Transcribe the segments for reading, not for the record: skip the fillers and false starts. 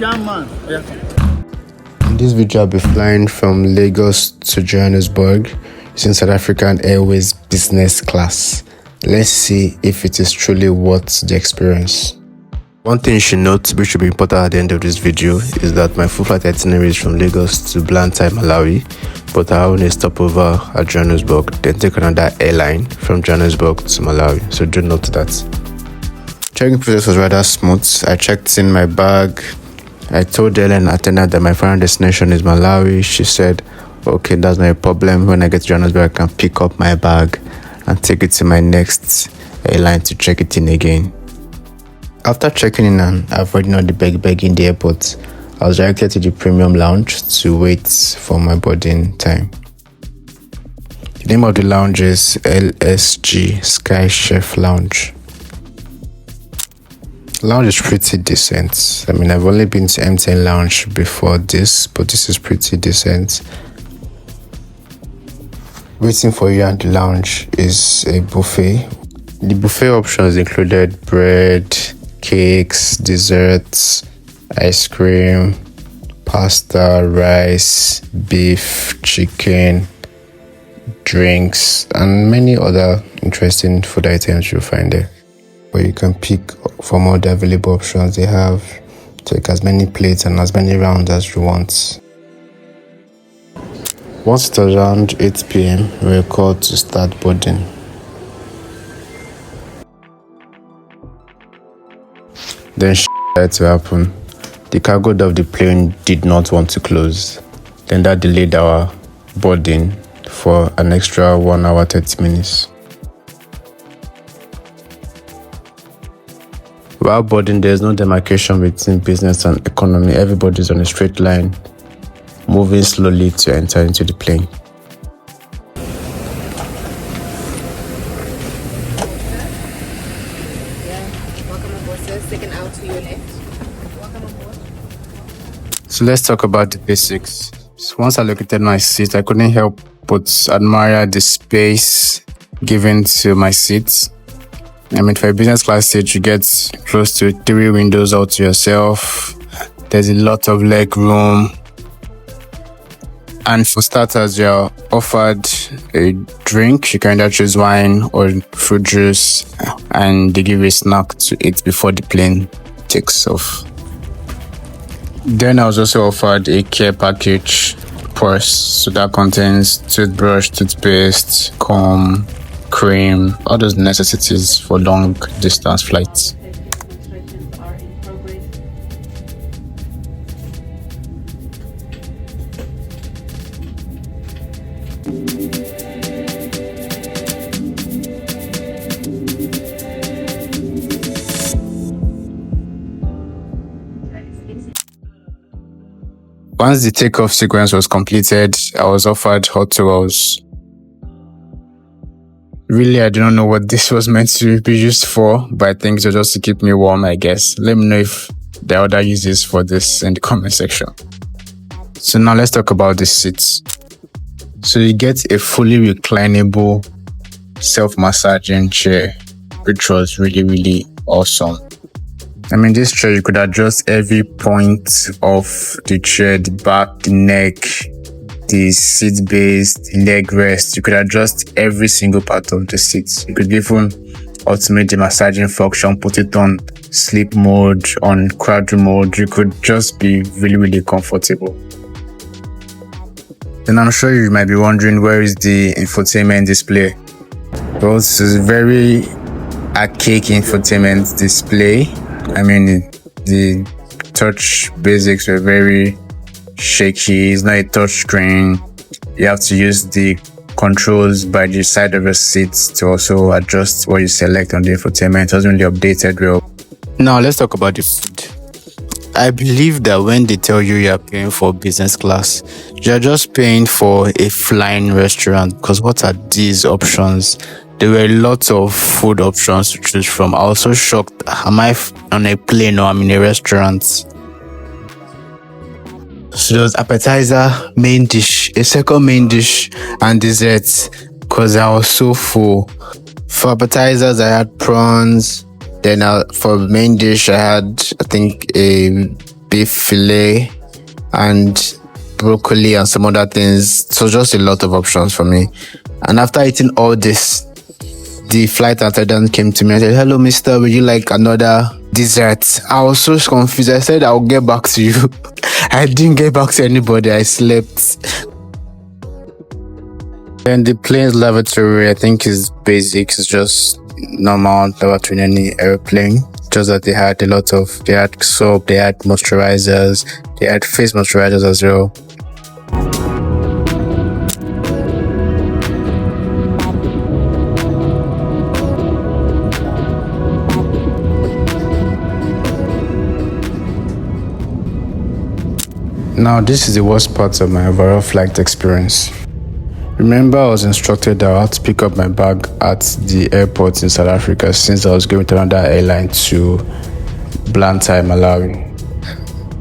In this video, I'll be flying from Lagos to Johannesburg using South African Airways business class. Let's see if it is truly worth the experience. One thing you should note, which should be important at the end of this video, is that my full flight itinerary is from Lagos to Blantyre, Malawi, but I own a stopover at Johannesburg, then take another airline from Johannesburg to Malawi, so do note that. Checking process was rather smooth. I checked in my bag. I told the airline attendant that my final destination is Malawi. She said, okay, that's not a problem. When I get to Johannesburg, I can pick up my bag and take it to my next airline to check it in again. After checking in and avoiding all the beg in the airport, I was directed to the premium lounge to wait for my boarding time. The name of the lounge is LSG Sky Chef Lounge. The lounge is pretty decent. I mean, I've only been to M10 Lounge before this, but this is pretty decent. Waiting for you at the lounge is a buffet. The buffet options included bread, cakes, desserts, ice cream, pasta, rice, beef, chicken, drinks, and many other interesting food items you'll find there. But you can pick from all the available options they have. Take as many plates and as many rounds as you want. Once it was around 8 p.m, we were called to start boarding. Then started to happen. The cargo door of the plane did not want to close. Then that delayed our boarding for an extra 1 hour 30 minutes. While boarding, there is no demarcation between business and economy. Everybody is on a straight line, moving slowly to enter into the plane. So let's talk about the basics. So once I located my seat, I couldn't help but admire the space given to my seat. I mean, for a business class seat, you get close to 3 windows all to yourself. There's a lot of leg room. And for starters, you're offered a drink. You can either choose wine or fruit juice, and they give you a snack to eat before the plane takes off. Then I was also offered a care package purse. So that contains toothbrush, toothpaste, comb, cream, all those necessities for long distance flights. Once the takeoff sequence was completed, I was offered hot towels. Really, I do not know what this was meant to be used for, but I think it was just to keep me warm, I guess. Let me know if there are other uses for this in the comment section. So now let's talk about the seats. So you get a fully reclinable self-massaging chair, which was really awesome. I mean, this chair, you could adjust every point of the chair, the back, the neck, the seat base, the leg rest. You could adjust every single part of the seat. You could even automate the massaging function, put it on sleep mode, on cradle mode. You could just be really comfortable. Then I'm sure you might be wondering, where is the infotainment display? Well, this is a very archaic infotainment display. I mean, the touch basics were very shaky. It's not a touch screen. You have to use the controls by the side of your seat to also adjust what you select on the infotainment. It wasn't really updated well. Now let's talk about the food. I believe that when they tell you you're paying for business class, you're just paying for a flying restaurant, because what are these options? There were lots of food options to choose from. I was so shocked. Am I on a plane or I'm in a restaurant? So there was appetizer, main dish, a second main dish, and dessert, because I was so full. For appetizers, I had prawns. Then for main dish, I had, I think, a beef fillet, and broccoli and some other things. So just a lot of options for me. And after eating all this, the flight attendant came to me and said, "Hello, mister, would you like another dessert?" I was so confused. I said, "I'll get back to you." I didn't get back to anybody. I slept. And the plane's lavatory, I think, is basic. It's just normal lavatory in any airplane. Just that they had soap, they had moisturizers, they had face moisturizers as well. Now, this is the worst part of my overall flight experience. Remember, I was instructed that I had to pick up my bag at the airport in South Africa since I was going to another airline to Blantyre, Malawi.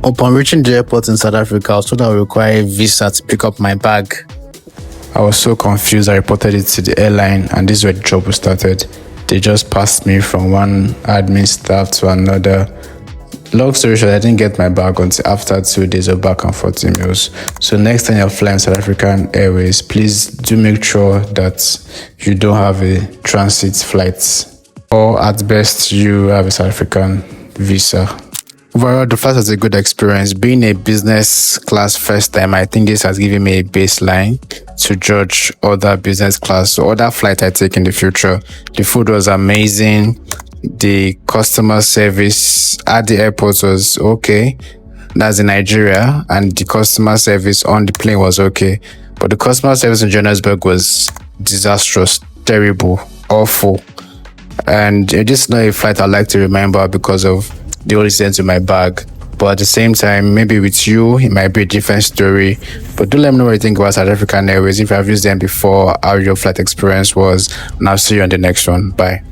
Upon reaching the airport in South Africa, I was told I would require a visa to pick up my bag. I was so confused. I reported it to the airline, and this is where the trouble started. They just passed me from one admin staff to another. Long story short, I didn't get my bag until after 2 days of back and forth emails. So next time you're flying South African Airways, please do make sure that you don't have a transit flight, or at best you have a South African visa. Overall, the flight was a good experience. Being a business class first time, I think this has given me a baseline to judge other business class or other flight I take in the future. The food was amazing. The customer service at the airport was okay. That's in Nigeria, and the customer service on the plane was okay. But the customer service in Johannesburg was disastrous, terrible, awful. And this is not a flight I'd like to remember because of the only incident in my bag. But at the same time, maybe with you, it might be a different story. But do let me know what you think about South African Airways. If you have used them before, how your flight experience was. And I'll see you on the next one. Bye.